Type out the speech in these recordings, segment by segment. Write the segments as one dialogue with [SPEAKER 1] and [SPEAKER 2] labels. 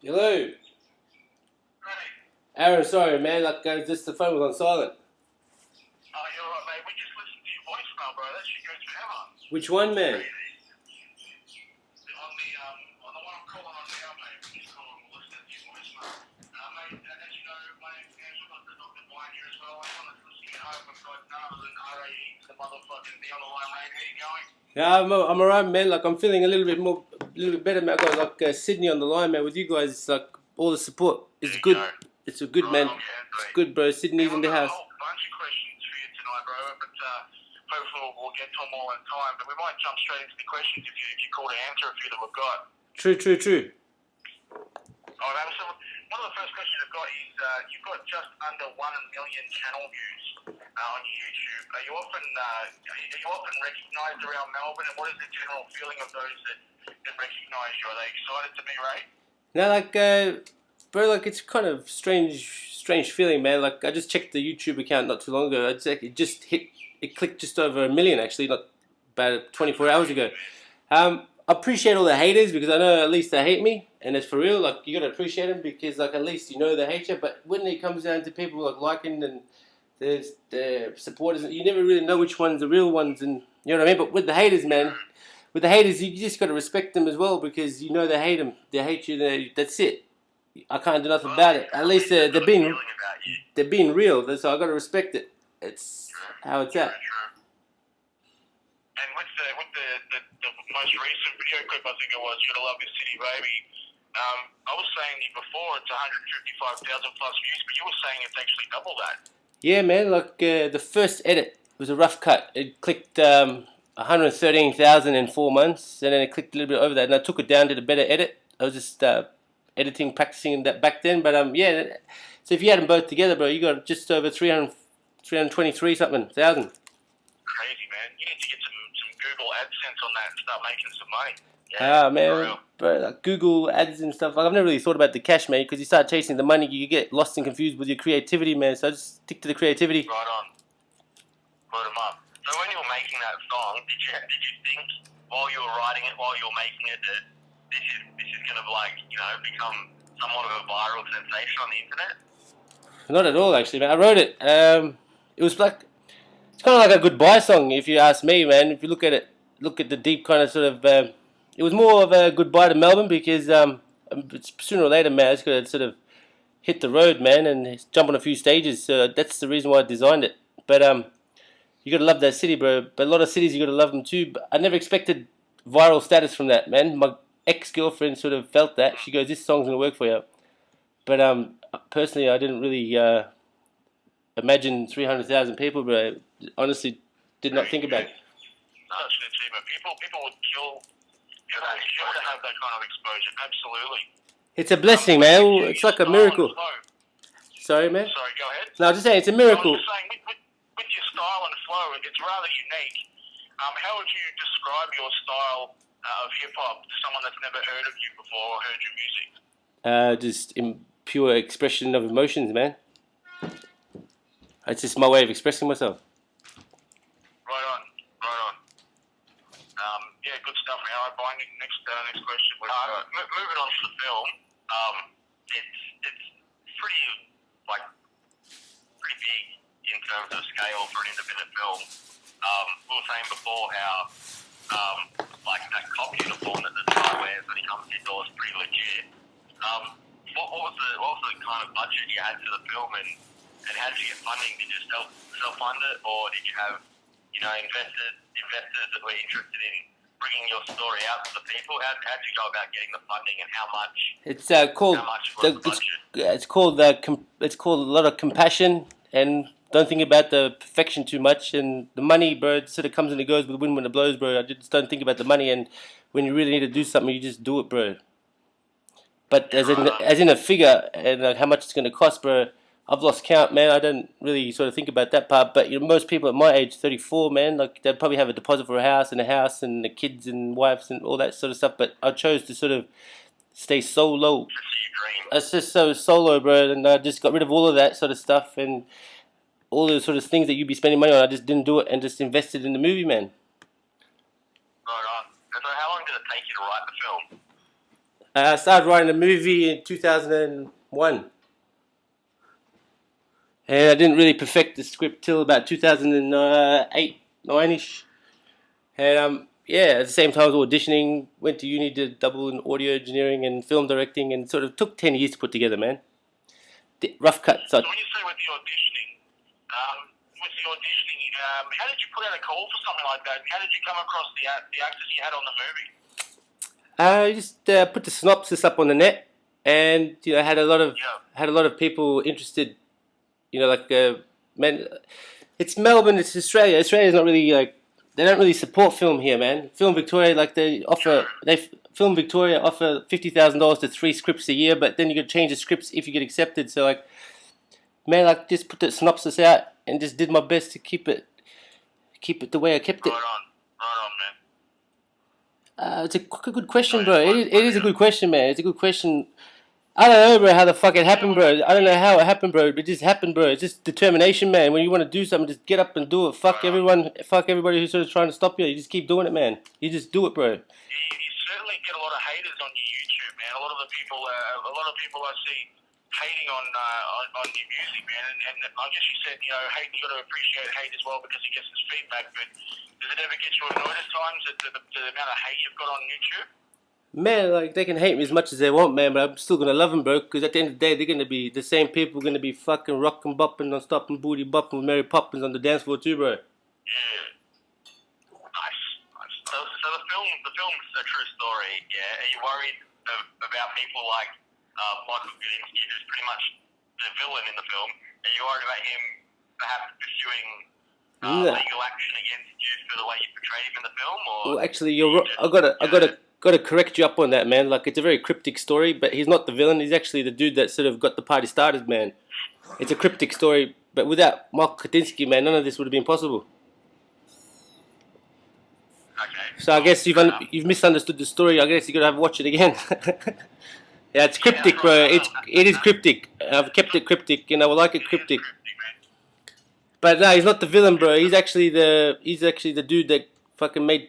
[SPEAKER 1] Hello. Aaron, sorry man, just the phone was on silent.
[SPEAKER 2] Oh, you're right, mate. We just listened to your voicemail, bro. That shit goes forever.
[SPEAKER 1] Which one, man?
[SPEAKER 2] On the one I'm calling on now, mate. We just called and listened to your voicemail. Mate, as you know, my name's Angela. I've got the doctor behind here as well. I wanted to listen at home. We've got none other than r.a.e.d, the motherfucking be on the line, mate. How you going?
[SPEAKER 1] Yeah, I'm alright, man. Like I'm feeling a little bit better, man. I got Sydney on the line, man. With you guys, it's like all the support is good. It's a good, man. It's good, bro. Sydney's in the house.
[SPEAKER 2] I've got a whole bunch of questions for you tonight, bro. But hopefully we'll get to them all in time. But we might jump straight into the questions if you call to answer a few that we've got.
[SPEAKER 1] True.
[SPEAKER 2] All right, so one of the first questions I've got is you've got just under 1 million channel views on your YouTube. Are you often recognised around Melbourne, and what is the general feeling of those that recognise you? Are they excited to meet Ray?
[SPEAKER 1] Now, bro, it's kind of strange feeling, man. Like I just checked the YouTube account not too long ago. It clicked just over 1 million actually, not about 24 hours ago. I appreciate all the haters because I know at least they hate me, and it's for real. Like you gotta appreciate them because like at least you know they hate you. But when it comes down to people like liking and the supporters, you never really know which ones are real ones, and you know what I mean. But with the haters, man, you just gotta respect them as well because you know they hate them. They hate you. That's it. I can't do nothing about it. At least they're being real. So I gotta respect it. It's how it's at.
[SPEAKER 2] And with the most recent video clip, I think it was, "You Gotta Love This City, Baby." I was saying before it's 155,000 plus views, but you were saying it's actually double that.
[SPEAKER 1] Yeah, man. Like the first edit was a rough cut. It clicked 113,000 in 4 months, and then it clicked a little bit over that. And I took it down, did a better edit. I was just editing, practicing that back then. But yeah. So if you had them both together, bro, you got just over 323 something thousand.
[SPEAKER 2] Crazy, man. You need to get some Google AdSense on that and start making some money.
[SPEAKER 1] Yeah, man, bro, like Google ads and stuff. Like I've never really thought about the cash, man, because you start chasing the money, you get lost and confused with your creativity, man. So I just stick to the creativity.
[SPEAKER 2] Right on. Put them up. So when you were making that song, did you think while you were writing it, while you were making it, that this is gonna become somewhat of a viral sensation on the internet?
[SPEAKER 1] Not at all, actually, man. I wrote it. It was like it's kind of like a goodbye song, if you ask me, man. If you look at the deep kind of sort of. It was more of a goodbye to Melbourne because sooner or later, man, it's got to sort of hit the road, man, and jump on a few stages. So that's the reason why I designed it. But you got to love that city, bro. But a lot of cities, you got to love them too. But I never expected viral status from that, man. My ex-girlfriend sort of felt that. She goes, "This song's gonna work for you." But personally, I didn't really imagine 300,000 people, bro. Honestly, did not think about it.
[SPEAKER 2] No, it's an achievement. People would kill. You to have that kind of exposure. Absolutely.
[SPEAKER 1] It's a blessing, man. It's like a miracle. Sorry, man.
[SPEAKER 2] Sorry, go ahead.
[SPEAKER 1] No, I'm just saying it's a miracle.
[SPEAKER 2] I was just saying, with your style and flow, it's rather unique. How would you describe your style of hip hop to someone that's never heard of you before or heard your music?
[SPEAKER 1] Just in pure expression of emotions, man. It's just my way of expressing myself.
[SPEAKER 2] Right on. Yeah, good stuff, man. All right, buying next question. Moving on to the film, it's pretty big in terms of scale for an independent film. We were saying before how that cop uniform that the guy wears when he comes indoors is pretty legit. What was the kind of budget you had for the film, and how did you get funding? Did you self-fund it, or did you have investors that were interested in bringing your story out to the people? How did you go about getting the funding, and how much?
[SPEAKER 1] It's called it's called a lot of compassion, and don't think about the perfection too much. And the money, bro, it sort of comes and it goes with the wind when it blows, bro. I just don't think about the money, and when you really need to do something, you just do it, bro. But as in a figure and how much it's going to cost, bro, I've lost count, man. I don't really sort of think about that part. But most people at my age, 34, man, like they'd probably have a deposit for a house and the kids and wives and all that sort of stuff. But I chose to sort of stay so low. It's just so solo, bro, and I just got rid of all of that sort of stuff and all those sort of things that you'd be spending money on. I just didn't do it and just invested in the movie, man.
[SPEAKER 2] Right on. And so how long did it take you to write the film?
[SPEAKER 1] I started writing a movie in 2001. And I didn't really perfect the script till about 2008, 9ish. And yeah, at the same time I was auditioning, went to uni, did double in audio engineering and film directing, and sort of took 10 years to put together, man. Rough cut.
[SPEAKER 2] So when you say with the auditioning, how did you put out a call for something like that? How did you come across the actors you had on the movie?
[SPEAKER 1] I just put the synopsis up on the net, and had a lot of people interested. Like man, it's Melbourne, it's Australia. Australia's not really like they don't really support film here, man. Film Victoria, like Film Victoria offer $50,000 to 3 scripts a year, but then you got to change the scripts if you get accepted. So like, man, like just put the synopsis out and just did my best to keep it the way I kept it.
[SPEAKER 2] Right on, man.
[SPEAKER 1] It's a good question, bro. It is a good question, man. It's a good question. I don't know, bro, how the fuck it happened, bro. I don't know how it happened, bro. It just happened, bro. It's just determination, man. When you want to do something, just get up and do it. Fuck everyone. Fuck everybody who's sort of trying to stop you. You just keep doing it, man. You just do it, bro.
[SPEAKER 2] You certainly get a lot of haters on your YouTube, man. A lot of people I see hating on your music, man. And I guess you said, hate. You got to appreciate hate as well because it gets us feedback. But does it ever get you annoyed at times at the amount of hate you've got on YouTube?
[SPEAKER 1] Man, like, they can hate me as much as they want, man, but I'm still gonna love them, bro, because at the end of the day, they're gonna be the same people gonna be fucking rockin' bopping, non-stopping, booty bopping with Mary Poppins on the dance floor too, bro.
[SPEAKER 2] Yeah. Nice. So the film's a true story, yeah? Are you worried about people like Michael Gudinski, who's pretty much the villain in the film? Are you worried about him perhaps pursuing legal action against you for the way you portrayed him in the film? Or
[SPEAKER 1] well, actually, you're right. I gotta correct you up on that, man. Like, it's a very cryptic story, but he's not the villain. He's actually the dude that sort of got the party started, man. It's a cryptic story, but without Michael Gudinski, man, none of this would have been possible.
[SPEAKER 2] Okay.
[SPEAKER 1] So I guess you've misunderstood the story. I guess you gotta have to watch it again. Yeah, it's cryptic, bro. It is cryptic. I've kept it cryptic, and I would like it cryptic. But no, he's not the villain, bro. He's actually the dude that fucking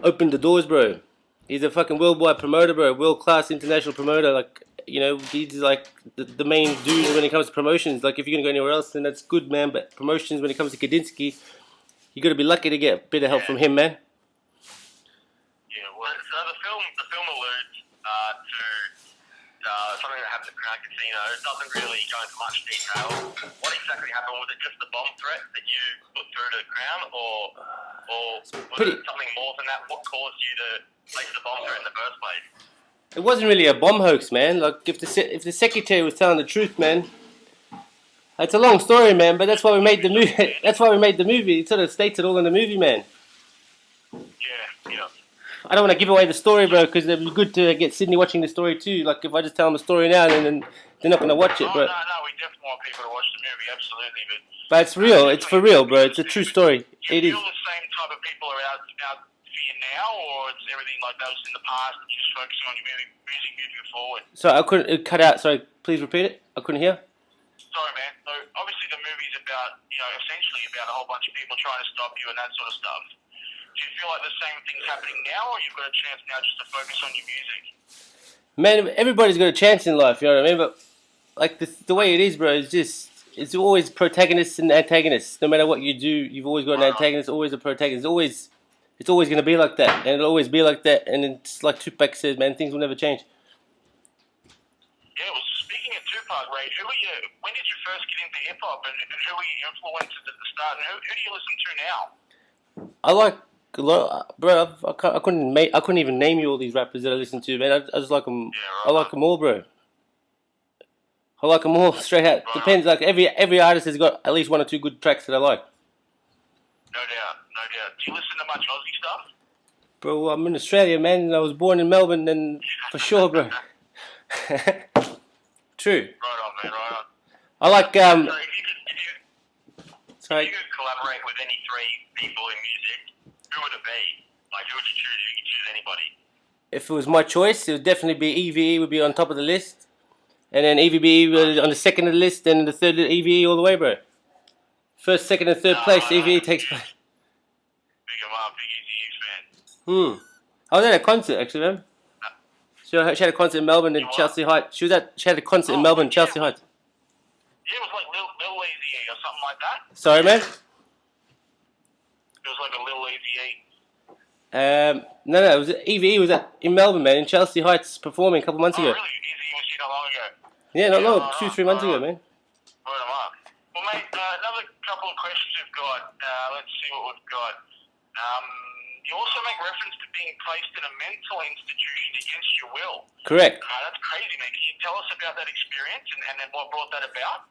[SPEAKER 1] opened the doors, bro. He's a fucking worldwide promoter, bro. World class international promoter. Like, he's like the main dude when it comes to promotions. Like, if you're gonna go anywhere else, then that's good, man. But promotions, when it comes to Gudinski, you gotta be lucky to get a bit of help from him, man.
[SPEAKER 2] Yeah, well, so the film alludes to something that happened at Crown Casino. It doesn't really go into much detail. What exactly happened? Was it just the bomb threat that you put through to the Crown, or was it something more than that? What caused you to place the bomb threat in the first place?
[SPEAKER 1] It wasn't really a bomb hoax, man. Like, if the secretary was telling the truth, man. It's a long story, man, but that's why we made the movie. That's why we made the movie. It sort of states it all in the movie, man.
[SPEAKER 2] Yeah.
[SPEAKER 1] I don't want to give away the story, bro, because it'd be good to get Sydney watching the story too. Like, if I just tell them the story now, then they're not going to watch it, bro.
[SPEAKER 2] No, we definitely want people to watch the movie, absolutely.
[SPEAKER 1] But it's real. It's for real, bro. It's a true story.
[SPEAKER 2] Do you
[SPEAKER 1] It is.
[SPEAKER 2] feel the same type of people are out for you now, or it's everything like that was in the past and just focusing on your music moving forward?
[SPEAKER 1] Sorry, I couldn't. It cut out. Sorry, please repeat it. I couldn't hear.
[SPEAKER 2] Sorry, man. So obviously the movie's about, essentially about a whole bunch of people trying to stop you and that sort of stuff. Do you feel like the same thing's happening now, or you've got a chance now just to focus on your music?
[SPEAKER 1] Man, everybody's got a chance in life, you know what I mean? But like the way it is, bro, it's always protagonists and antagonists. No matter what you do, you've always got an antagonist, always a protagonist. It's always going to be like that, and it'll always be like that. And it's like Tupac says, man, things will never change.
[SPEAKER 2] Yeah, well, speaking of Tupac, Ray, when did you first get into hip hop, and who were your influences at the start, and who do you listen to now?
[SPEAKER 1] I like a lot, bro. I couldn't even name you all these rappers that I listen to, man. I just like them. Yeah, right. I like them all, bro. I like them all straight out. Right. Depends. Like every artist has got at least one or two good tracks that I like.
[SPEAKER 2] No doubt. Do you listen to much Aussie stuff?
[SPEAKER 1] Bro, I'm in Australia, man, and I was born in Melbourne, and for sure, bro. True.
[SPEAKER 2] Right on, man. Right on.
[SPEAKER 1] I like
[SPEAKER 2] So if you could collaborate with any 3 people in music, who would it be? Like, who would you choose? You could choose anybody.
[SPEAKER 1] If it was my choice, it would definitely be EVE would be on top of the list, and then EVB was on the second of the list, and the third EVE all the way, bro. First, second, and third place, EVE takes place.
[SPEAKER 2] Big Easy fan.
[SPEAKER 1] I was at a concert actually, man. She had a concert in Melbourne in Chelsea Heights. She had a concert in Melbourne, Chelsea Heights.
[SPEAKER 2] Yeah, it was like Lil Easy E or something like that.
[SPEAKER 1] Sorry, man?
[SPEAKER 2] It was like a Lil Easy E.
[SPEAKER 1] No, it was EVE was in Melbourne, man, in Chelsea Heights, performing a couple months ago.
[SPEAKER 2] Oh, really? Easy was here not long ago?
[SPEAKER 1] Yeah, not long, 2-3 months ago, man.
[SPEAKER 2] Right on up. Well, mate, another couple of questions we've got. Let's see what we've got. You also make reference to being placed in a mental institution against your will.
[SPEAKER 1] Correct.
[SPEAKER 2] That's crazy, man. Can you tell us about that experience and then what brought that about?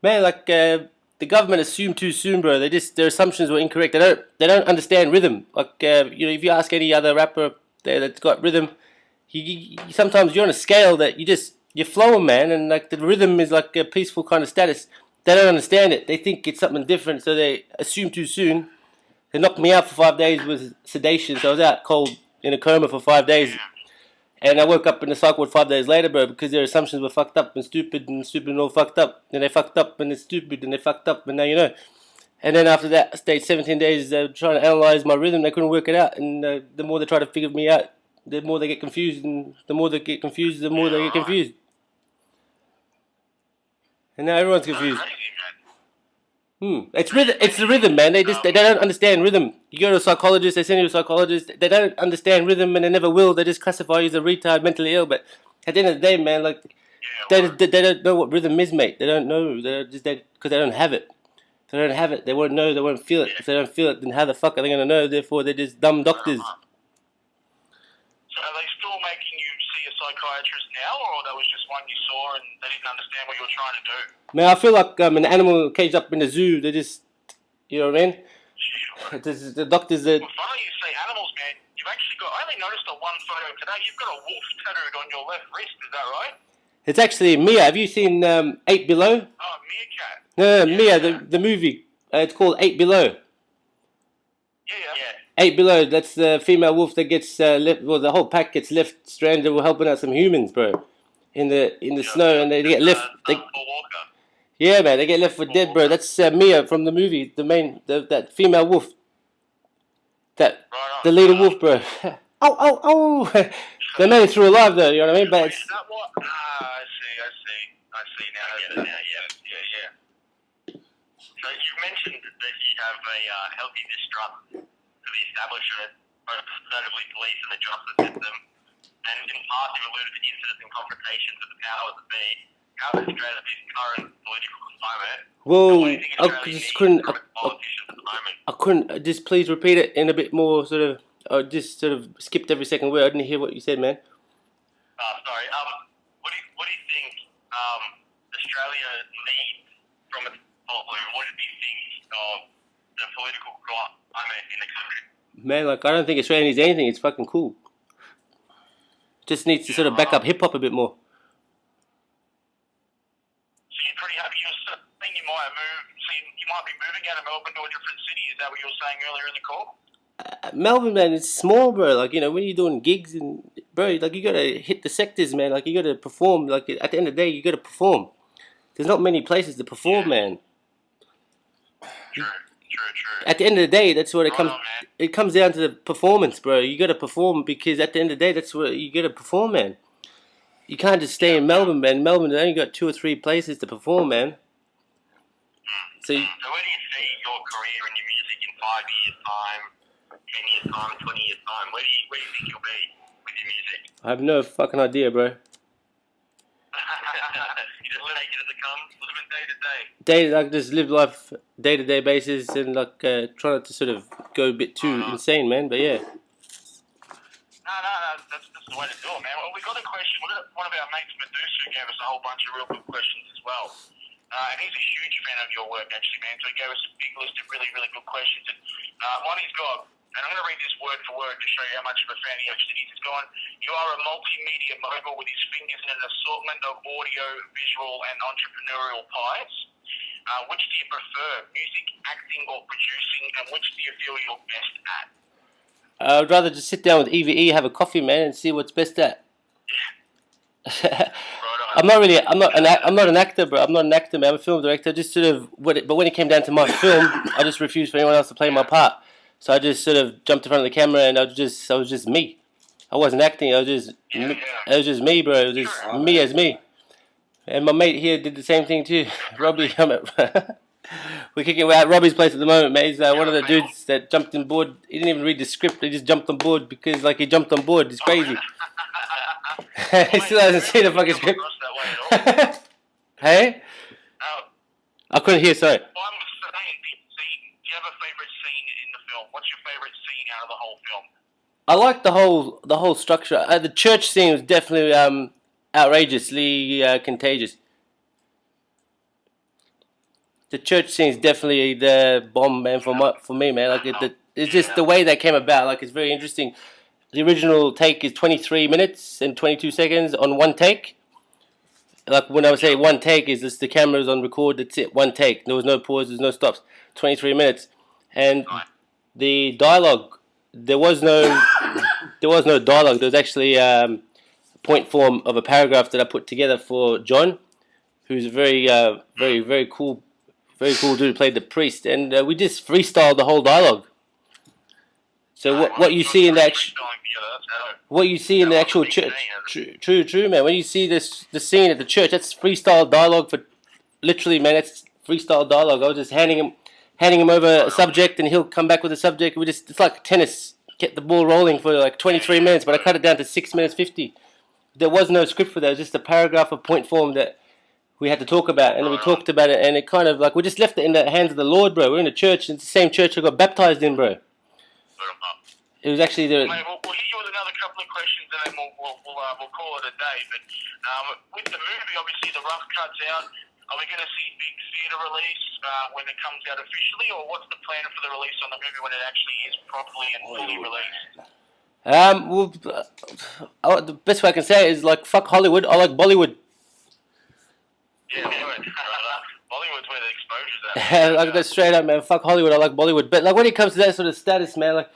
[SPEAKER 1] Man, like the government assumed too soon, bro. Their assumptions were incorrect. They don't understand rhythm. Like if you ask any other rapper there that's got rhythm, sometimes you're on a scale that you're flowing, man, and like the rhythm is like a peaceful kind of status. They don't understand it. They think it's something different, so they assume too soon. They knocked me out for 5 days with sedation, so I was out cold in a coma for 5 days. And I woke up in the psych ward 5 days later, bro, because their assumptions were fucked up and stupid and all fucked up. And they fucked up and it's stupid and they fucked up and now you know. And then after that, I stayed 17 days trying to analyze my rhythm. They couldn't work it out. And the more they try to figure me out, the more they get confused. And the more they get confused, the more they get confused. And now everyone's confused. It's rhythm. It's the rhythm, man. They don't understand rhythm. You go to a psychologist, they send you to a psychologist. They don't understand rhythm, and they never will. They just classify you as a retard, mentally ill. But at the end of the day, man, like they don't know what rhythm is, mate. They don't know. Because they don't have it. They don't have it. They won't know. They won't feel it. If they don't feel it, then how the fuck are they gonna know? Therefore, they're just dumb doctors.
[SPEAKER 2] So are they still making you see a psychiatrist now, or that was just one you saw and they didn't understand what you were trying to do?
[SPEAKER 1] Man, I feel like an animal caged up in the zoo. They just, you know what I mean? The doctors.
[SPEAKER 2] Well, funny you say animals, man. You've actually got. I only noticed on one photo today. You've got a wolf tattooed on your left wrist. Is that right?
[SPEAKER 1] It's actually Mia. Have you seen 8 Below?
[SPEAKER 2] Oh, Meerkat.
[SPEAKER 1] No, Mia, the movie. It's called 8 Below.
[SPEAKER 2] Yeah.
[SPEAKER 1] 8 Below. That's the female wolf that gets left. Well, the whole pack gets left stranded. We're helping out some humans, bro, in the snow, and they get left. Yeah, man, they get left for dead, bro. That's Mia from the movie. That female wolf. The leader wolf, bro. Oh! They made it through alive, though. You know what I mean? But
[SPEAKER 2] is that what? I see now. I get it now. Yeah. So you've mentioned that you have a healthy distrust for the establishment, both notably police and the justice system, and in part you've alluded to incidents and confrontations with the powers that be. How is Australia this current political climate?
[SPEAKER 1] Whoa,
[SPEAKER 2] I just couldn't. Politicians at the moment.
[SPEAKER 1] I couldn't. Just please repeat it in a bit more sort of. I just sort of skipped every second word. I didn't hear what you said, man.
[SPEAKER 2] Sorry. What do you think Australia needs from its policy? What do you think of the political climate in the country?
[SPEAKER 1] Man, like I don't think Australia needs anything. It's fucking cool. Just needs to sort of back up hip hop a bit more.
[SPEAKER 2] So you're pretty happy. You're saying you might move. So you might be moving out of Melbourne to a different city. Is that what you were saying earlier in the call?
[SPEAKER 1] Melbourne, man, it's small, bro. Like, you know, when you're doing gigs and, bro, like, you gotta hit the sectors, man. Like, you gotta perform. Like, at the end of the day, you gotta perform. There's not many places to perform, man.
[SPEAKER 2] True.
[SPEAKER 1] At the end of the day, that's what it comes. It comes down to the performance, bro. You gotta perform because at the end of the day, that's what you gotta perform, man. You can't just stay in Melbourne, man. Melbourne, they only got 2 or 3 places to perform, man.
[SPEAKER 2] So where do you see your career and your music in 5 years' time? 10 years' time, 20 years' time? Where do you think you'll be with your music?
[SPEAKER 1] I have no fucking idea, bro.
[SPEAKER 2] You just take it as it comes, living day to day.
[SPEAKER 1] I just live life day to day basis and like try not to sort of go a bit too insane, man. But yeah.
[SPEAKER 2] No, that's the way to do it, man. Well, we got a question. One of our mates, Medusa, gave us a whole bunch of real good questions as well. And he's a huge fan of your work, actually, man. So he gave us a big list of really, really good questions. And one he's got, and I'm going to read this word for word to show you how much of a fan he actually is. He's gone, you are a multimedia mogul with his fingers in an assortment of audio, visual, and entrepreneurial pies. Which do you prefer, music, acting, or producing? And which do you feel you're best at?
[SPEAKER 1] I'd rather just sit down with EVE, have a coffee, man, and see what's best at. I'm not an actor, bro. I'm not an actor, man. I'm a film director. Just sort of, but when it came down to my film, I just refused for anyone else to play my part. So I just sort of jumped in front of the camera, and I was just me. I wasn't acting. It was just me, bro. It was just me as me. And my mate here did the same thing too. Robbie, we're kicking out Robbie's place at the moment, mate. He's one of the dudes that jumped on board. He didn't even read the script. He just jumped on board because, like, he jumped on board. It's crazy. He still hasn't seen the fucking script. Hey? I couldn't hear, sorry.
[SPEAKER 2] Well, I'm saying, do you have a favourite scene in the film? What's your favourite scene out of the whole film?
[SPEAKER 1] I like the whole structure. The church scene was definitely outrageously contagious. The church scene is definitely the bomb, man, for me, man. Like it's just the way that came about. Like, it's very interesting. The original take is 23 minutes and 22 seconds on one take. Like, when I would say one take, is just the camera's on record. That's it, one take. There was no pauses, no stops. 23 minutes, and the dialogue. There was no dialogue. There was actually a point form of a paragraph that I put together for John, who's a very cool dude who played the priest, and we just freestyled the whole dialogue. So what you see in the actual church, true man. When you see the scene at the church, that's freestyle dialogue for literally, man. That's freestyle dialogue. I was just handing him over a subject, and he'll come back with a subject. It's like tennis. Get the ball rolling for like 23 minutes, but I cut it down to 6 minutes 50. There was no script for that. It was just a paragraph of point form that we had to talk about, and we talked about it, and it kind of like we just left it in the hands of the Lord, bro. We're in the church. It's the same church I got baptized in, bro. It was actually the.
[SPEAKER 2] Mate, we'll hit you with another couple of questions, and then we'll call it a day. But with the movie, obviously the rough cuts out. Are we going to see big theatre release when it comes out officially, or what's the plan for the release on the movie when it actually is properly and fully released?
[SPEAKER 1] Well, the best way I can say it is like fuck Hollywood. I like Bollywood.
[SPEAKER 2] Yeah, Bollywood's where the exposure's at.
[SPEAKER 1] Like that straight up, man. Fuck Hollywood. I like Bollywood. But like when it comes to that sort of status, man, like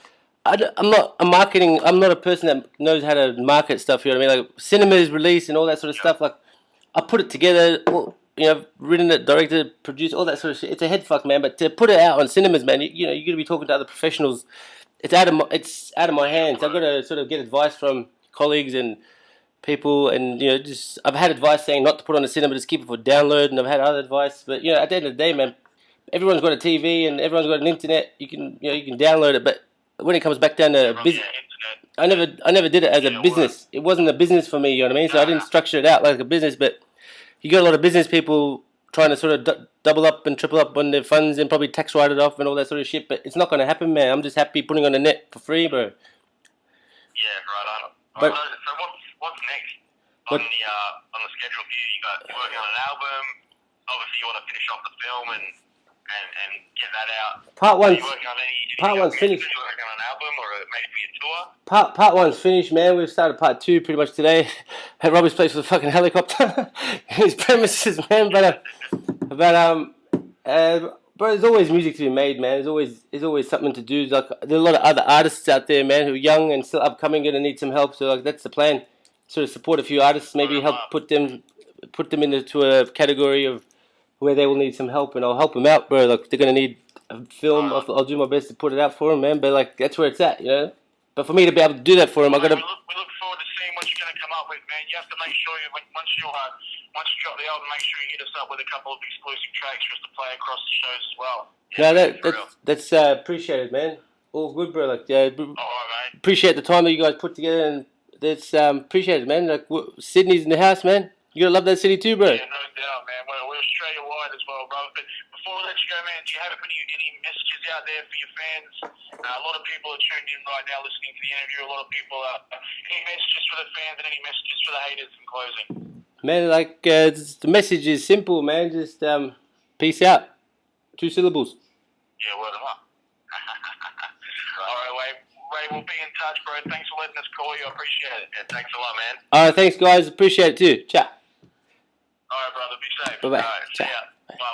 [SPEAKER 1] I'm not a person that knows how to market stuff. You know what I mean? Like cinema's release and all that sort of stuff. Like I put it together. You know, written it, directed, produced, all that sort of shit. It's a head fuck, man. But to put it out on cinemas, man, you got to be talking to other professionals. It's out of my hands. I've got to sort of get advice from colleagues and people, and just I've had advice saying not to put on the cinema, just keep it for download, and I've had other advice. But at the end of the day, man, everyone's got a TV and everyone's got an internet. You can download it, but when it comes back down to business, I never did it as a business. It wasn't a business for me. You know what I mean? So I didn't structure it out like a business, but. You got a lot of business people trying to sort of double up and triple up on their funds and probably tax write it off and all that sort of shit, but it's not going to happen, man. I'm just happy putting on the net for free, bro.
[SPEAKER 2] Yeah, right on.
[SPEAKER 1] But,
[SPEAKER 2] so what's next on the schedule for you? You're working on an album. Obviously, you want to finish off the film and get that out.
[SPEAKER 1] Part one's
[SPEAKER 2] Are
[SPEAKER 1] finished.
[SPEAKER 2] you working on an album or maybe a tour?
[SPEAKER 1] Part one's finished, man. We've started part two pretty much today at Robbie's place with a fucking helicopter. His premises, man. Bro, there's always music to be made, man. There's always something to do. Like there's a lot of other artists out there, man, who are young and still upcoming, gonna need some help. So like that's the plan. Sort of support a few artists, maybe help put them into a category of where they will need some help, and I'll help them out, bro. Like they're gonna need a film. I'll do my best to put it out for them, man. But like that's where it's at, But for me to be able to do that for them, I gotta.
[SPEAKER 2] We look forward to seeing what you're gonna come up with, man. You have to make sure once you drop the album, make sure you hit us up with a couple of exclusive tracks for us to play across the shows as well.
[SPEAKER 1] That's appreciated, man. All good, bro. Like
[SPEAKER 2] all right, mate.
[SPEAKER 1] Appreciate the time that you guys put together, and that's appreciated, man. Like Sydney's in the house, man. You gotta love that city too, bro.
[SPEAKER 2] Yeah, no doubt, man. We're Australia-wide as well, bro. But before we let you go, man, do you have any messages out there for your fans? A lot of people are tuned in right now listening to the interview. A lot of people any messages for the fans and any messages for the haters in closing?
[SPEAKER 1] Man, like the message is simple, man. Just peace out. 2 syllables.
[SPEAKER 2] Yeah, word of mouth. All right, Ray, we'll be in touch, bro. Thanks for letting us call you. I appreciate it. Yeah, thanks a lot, man.
[SPEAKER 1] All right, thanks, guys. Appreciate it too. Ciao.
[SPEAKER 2] All right, brother. Be safe.
[SPEAKER 1] Bye-bye.
[SPEAKER 2] All right,
[SPEAKER 1] Ciao.
[SPEAKER 2] see ya. Bye.